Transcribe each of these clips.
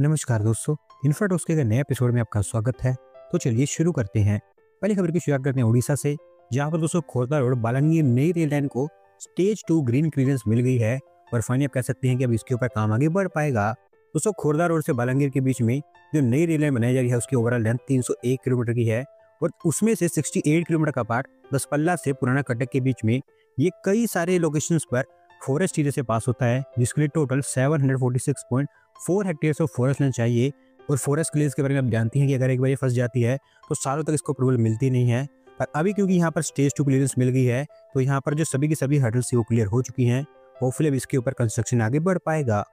नमस्कार दोस्तों। इन्फोटॉक्स के नए एपिसोड में आपका स्वागत है। तो चलिए शुरू करते हैं। पहली खबर की शुरुआत करते हैं उड़ीसा से, जहां पर दोस्तों खोरदा रोड बालांगीर नई रेल लाइन को स्टेज 2 ग्रीन क्लियरेंस मिल गई है और फाइनली आप कह सकते हैं कि अब इसके ऊपर काम आगे बढ़ पाएगा। दोस्तों खोरदा रोड से बालांगीर के बीच में जो नई रेल लाइन बनाई जा रही है उसकी ओवरऑल लेंथ 301 किलोमीटर की है और उसमें से 68 किलोमीटर का पार्ट दसपल्ला से पुराना कटक के बीच में ये कई सारे लोकेशंस पर फॉरेस्ट एरिया से पास होता है, जिसके लिए total 746.4 hectare of forest land चाहिए। और फॉरेस्ट क्लियरेंस के बारे में आप जानती हैं कि अगर एक बार ये फंस जाती है तो सालों तक इसको अप्रूवल मिलती नहीं है। पर अभी क्योंकि यहाँ पर स्टेज 2 क्लियरेंस मिल गई है तो यहाँ पर जो सभी की सभी हर्डल्स थी वो क्लियर हो चुकी हैं। होपफुली अब इसके ऊपर कंस्ट्रक्शन आगे बढ़ पाएगा।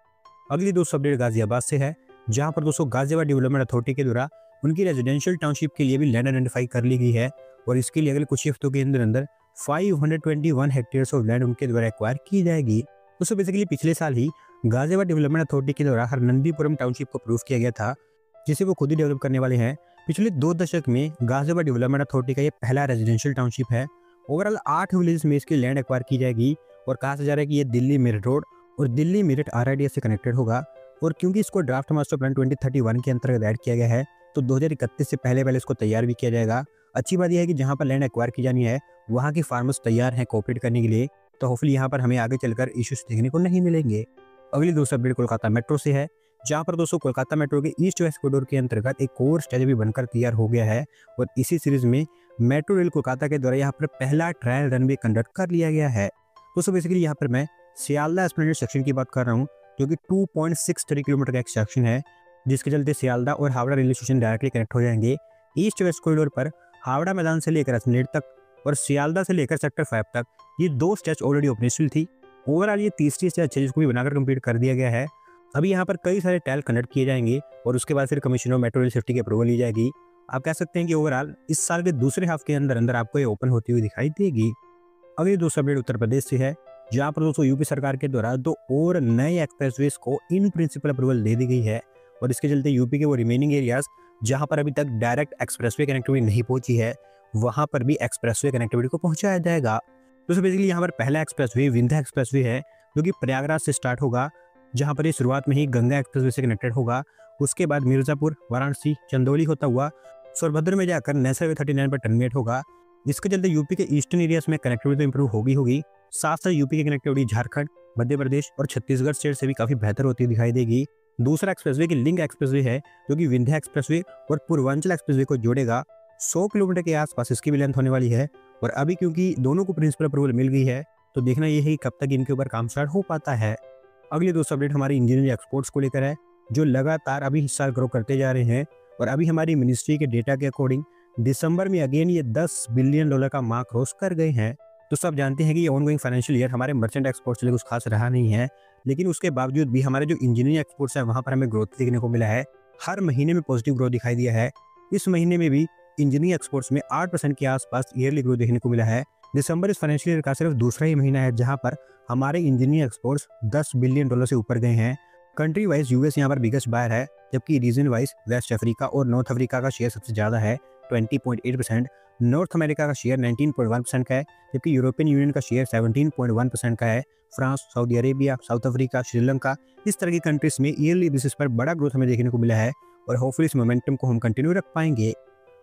अगली दोस्तों अपडेट गाजियाबाद से है, जहाँ पर दोस्तों गाजियाबाद डेवलपमेंट अथॉरिटी के द्वारा उनकी रेजिडेंशियल टाउनशिप के लिए भी लैंड आइडेंटिफाई कर ली गई है और इसके लिए अगले कुछ ही हफ्तों के अंदर अंदर 521 हेक्टेयर्स ऑफ लैंड उनके द्वारा एक्वायर की जाएगी। दोस्तों बेसिकली पिछले साल ही गाजियाबाद डेवलपमेंट अथॉरिटी के द्वारा हरनंदीपुरम टाउनशिप को अप्रूव किया गया था, जिसे वो खुद ही डेवलप करने वाले हैं। पिछले 2 दशक में गाजियाबाद डेवलपमेंट अथॉरिटी का ये पहला रेजिडेंशियल टाउनशिप है। ओवरऑल 8 विलेज में इसकी लैंड एक्वायर की जाएगी और कहा जा रहा है कि ये दिल्ली मेरठ रोड और दिल्ली मेरठ RIDF से कनेक्टेड होगा। और क्योंकि इसको ड्राफ्ट मास्टर प्लान 2031 के अंतर्गत ऐड किया गया है तो 2031 से पहले पहले इसको तैयार भी किया जाएगा। अच्छी बात यह है कि जहाँ पर लैंड एक्वायर की जानी है वहाँ के फार्मर्स तैयार हैं कोऑपरेट करने के लिए, तो होपफुली यहाँ पर हमें आगे चलकर इश्यूज देखने को नहीं मिलेंगे। अगली दोस्तों अपडेट कोलकाता मेट्रो से है, जहाँ पर दोस्तों कोलकाता मेट्रो के ईस्ट वेस्ट कॉरिडोर के अंतर्गत एक और स्टेज भी बनकर तैयार हो गया है और इसी सीरीज में मेट्रो रेल कोलकाता के द्वारा यहाँ पर पहला ट्रायल रन भी कंडक्ट कर लिया गया है। दोस्तों बेसिकली यहाँ पर मैं सियालदा एस्प्लेनेड सेक्शन की बात कर रहा हूँ, जो कि 2.63 किलोमीटर का एक सेक्शन है, जिसके चलते सियालदा और Howrah railway station directly connect हो जाएंगे। ईस्ट वेस्ट कॉरिडोर पर हावड़ा मैदान से लेकर एस्प्लेनेड तक और सियालदा से लेकर सेक्टर 5 तक ये 2 स्टेज ऑलरेडी ऑपरेशनल थी। ओवरऑल ये तीसरी स्टेज है जिसको भी बनाकर कंप्लीट कर दिया गया है। अभी यहाँ पर कई सारे ट्रायल कंडक्ट किए जाएंगे और उसके बाद फिर commissioner of metro rail safety की अप्रूवल ली जाएगी। आप कह सकते हैं कि ओवरऑल इस साल के दूसरे हाफ के अंदर अंदर आपको ये ओपन होती हुई दिखाई देगी। अगली दोस्तों अपडेट उत्तर प्रदेश से है, जहाँ पर दोस्तों यूपी सरकार के द्वारा 2 और नए एक्सप्रेसवेज को इन प्रिंसिपल अप्रूवल दे दी गई है और इसके चलते यूपी के वो रिमेनिंग एरियाज जहाँ पर अभी तक डायरेक्ट एक्सप्रेसवे कनेक्टिविटी नहीं पहुंची है वहां पर भी एक्सप्रेसवे कनेक्टिविटी को पहुंचाया जाएगा। तो बेसिकली यहाँ पर पहला एक्सप्रेसवे विंध्या एक्सप्रेसवे है, जो कि प्रयागराज से स्टार्ट होगा, जहां पर ये शुरुआत में ही गंगा एक्सप्रेसवे से कनेक्टेड होगा। उसके बाद मिर्जापुर, वाराणसी, चंदौली होता हुआ सोनभद्र में जाकर नेशनल 39 पर टर्मिनेट होगा। जिसके चलते यूपी के ईस्टर्न एरियाज में कनेक्टिविटी तो इंप्रूव होगी साथ साथ यूपी की कनेक्टिविटी झारखंड, मध्य प्रदेश और छत्तीसगढ़ स्टेट से भी काफी बेहतर होती दिखाई देगी। दूसरा एक्सप्रेसवे की लिंक एक्सप्रेसवे है, जो कि विंध्या एक्सप्रेसवे और पूर्वांचल एक्सप्रेसवे को जोड़ेगा। 100 किलोमीटर के आसपास इसकी भी लेंथ होने वाली है और अभी क्योंकि दोनों को प्रिंसिपल अप्रूवल मिल गई है तो देखना यह है कि कब तक इनके ऊपर काम स्टार्ट हो पाता है। अगली दोस्तों अपडेट हमारी इंजीनियरिंग एक्सपोर्ट्स को लेकर है, जो लगातार अभी इस साल ग्रो करते जा रहे हैं और अभी हमारी मिनिस्ट्री के डेटा के अकॉर्डिंग दिसंबर में अगेन ये $10 बिलियन का मार्क क्रॉस कर गए हैं। तो सब जानते हैं कि ये ऑनगोइंग फाइनेंशियल ईयर हमारे मर्चेंट एक्सपोर्ट्स के लिए कुछ खास रहा नहीं है, लेकिन उसके बावजूद भी हमारे जो इंजीनियरिंग एक्सपोर्ट्स है वहाँ पर हमें ग्रोथ देखने को मिला है। हर महीने में पॉजिटिव ग्रोथ दिखाई दिया है। इस महीने में भी इंजीनियरिंग एक्सपोर्ट्स में 8% के आसपास ईयरली ग्रोथ देखने को मिला है। दिसंबर इस फाइनेंशियल ईयर का सिर्फ दूसरा ही महीना है जहां पर हमारे इंजीनियरिंग एक्सपोर्ट्स $10 बिलियन से ऊपर गए हैं। कंट्री वाइज यूएस यहाँ पर बिगेस्ट बायर है, जबकि रीजन वाइज वेस्ट अफ्रीका और नॉर्थ अफ्रीका का शेयर सबसे ज्यादा है 20.8%। नॉर्थ अमेरिका का शेयर 19.1% का है, जबकि यूरोपियन यूनियन का शेयर 17.1% का है। France, Saudi Arabia, south Africa, Sri Lanka, इस तरह की कंट्रीज में ईयरली बेसिस पर बड़ा ग्रोथ हमें देखने को मिला है और होपफुली इस मोमेंटम को हम कंटिन्यू रख पाएंगे।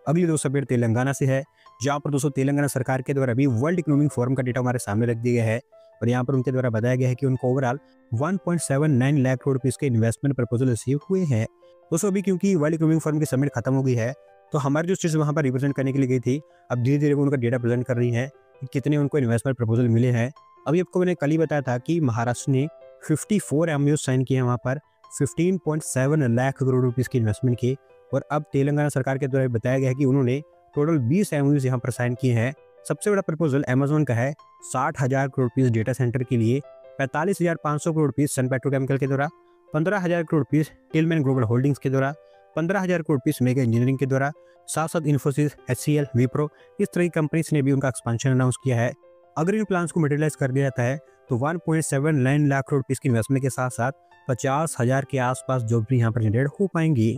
अगली दोस्तों अपडेट तेलंगाना से है, जहाँ पर दोस्तों तेलंगाना सरकार के द्वारा भी वर्ल्ड इकोनॉमिक फोरम का डेटा हमारे सामने रख दिया गया है और यहाँ पर उनके द्वारा बताया गया है कि उनको ओवरऑल 1.79 लाख करोड़ रुपीस के इन्वेस्टमेंट प्रपोजल रिसीव हुए हैं। दोस्तों अभी क्योंकि वर्ल्ड इकोनॉमिक फोरम की समिट खत्म हो गई है तो हमारी जो स्टेट्स वहाँ पर रिप्रेजेंट करने के लिए गई थी, अब धीरे धीरे वो उनका डेटा प्रेजेंट कर रही है कि कितने उनको इन्वेस्टमेंट प्रपोजल मिले हैं। अभी आपको मैंने कल ही बताया था कि महाराष्ट्र ने 54 MOU साइन किए हैं वहाँ पर 15.7 लाख करोड़ रुपीस की इन्वेस्टमेंट की और अब तेलंगाना सरकार के द्वारा बताया गया है कि उन्होंने टोटल 20 MOUs यहाँ पर साइन किए हैं। सबसे बड़ा प्रपोजल अमेजोन का है 60,000 करोड़ रुपीस डेटा सेंटर के लिए, 45,500 करोड़ रुपीस सन पेट्रोकेमिकल के द्वारा, 15,000 crore rupees Tillman global holdings के द्वारा, 15,000 करोड़ रुपीस मेगा इंजीनियरिंग के द्वारा, साथ साथ इन्फोसिस, HCL, विप्रो, इस तरह की कंपनीज ने भी उनका एक्सपेंशन अनाउंस किया है। अगर इन प्लान्स को मटेरियलाइज कर दिया जाता है तो 1.79 लाख करोड़ रुपीस की इन्वेस्टमेंट के साथ साथ 50,000 के आसपास जॉब भी यहाँ पर जनरेट हो पाएंगी।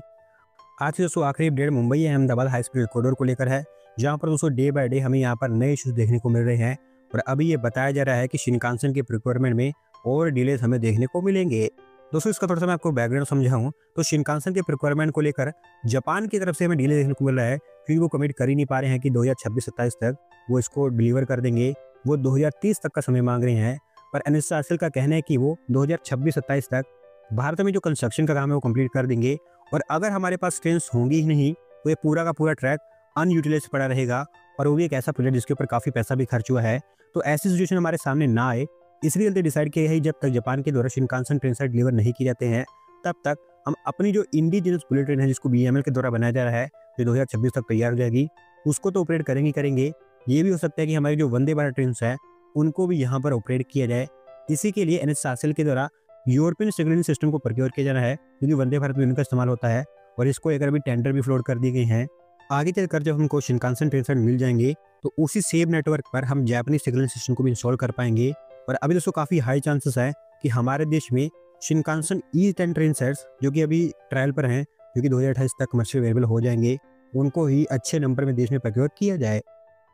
आज की दोस्तों आखिरी update Mumbai Ahmedabad high speed corridor को लेकर है, जहां पर दोस्तों डे बाय डे हमें यहाँ पर नए इश्यूज देखने को मिल रहे हैं और अभी ये बताया जा रहा है कि शिनकानसेन के प्रिक्योरमेंट में और डिलेज हमें देखने को मिलेंगे। दोस्तों इसका थोड़ा सा मैं आपको बैकग्राउंड समझाऊं तो शिनकानसेन के प्रिक्वायरमेंट को लेकर जापान की तरफ से हमें डिले देखने को मिल रहा है, क्योंकि वो कमिट कर ही नहीं पा रहे हैं कि 2026-27 तक वो इसको डिलीवर कर देंगे। वो 2030 तक का समय मांग रहे हैं, पर एनएसआरसीएल का कहना है कि वो 2026-27 तक भारत में जो कंस्ट्रक्शन का काम है वो कंप्लीट कर देंगे। और अगर हमारे पास ट्रेन्स होंगी ही नहीं तो ये पूरा का पूरा ट्रैक अनयूटिलाइज पड़ा रहेगा, और वो भी एक ऐसा प्रोजेक्ट जिसके ऊपर काफ़ी पैसा भी खर्च हुआ है। तो ऐसी सिचुएशन हमारे सामने ना आए, इसलिए हमने डिसाइड किया है जब तक जापान के द्वारा शिनकानसेन ट्रेन सेट डिलीवर नहीं किए जाते हैं तब तक हम अपनी जो इंडिजिनस बुलेट ट्रेन है जिसको बीएमएल के द्वारा बनाया जा रहा है, जो 2026 तक तैयार हो जाएगी, उसको तो ऑपरेट करेंगे। ये भी हो सकता है कि हमारी जो वंदे भारत ट्रेन है उनको भी यहाँ पर ऑपरेट किया जाए। इसी के लिए एनएचआरसीएल के द्वारा यूरोपियन सिग्नलिंग सिस्टम को प्रोक्योर किया जाना है, क्योंकि वंदे भारत में उनका इस्तेमाल होता है, और इसको लेकर भी टेंडर भी फ्लोट कर दिए गए हैं। आगे चलकर जब हमको शिनकानसेन ट्रेन सेट मिल जाएंगे तो उसी सेम नेटवर्क पर हम जापानीज सिग्नलिंग सिस्टम को भी इंस्टॉल कर पाएंगे। और अभी दोस्तों काफ़ी हाई चांसेस है कि हमारे देश में शिनकानसेन E10 ट्रेन सेट्स जो कि अभी ट्रायल पर हैं, जो कि 2028 तक कमर्शियल अवेलेबल हो जाएंगे, उनको ही अच्छे नंबर में देश में प्रोक्योर किया जाए।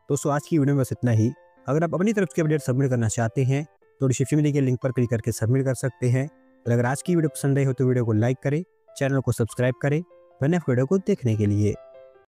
दोस्तों आज की वीडियो में बस इतना ही। अगर आप अपनी तरफ की अपडेट सबमिट करना चाहते हैं तो डिस्क्रिप्शन में दिए गए लिंक पर क्लिक करके सबमिट कर सकते हैं। और अगर आज की वीडियो पसंद आई हो तो वीडियो को लाइक करें, चैनल को सब्सक्राइब करें, वीडियो को देखने के लिए।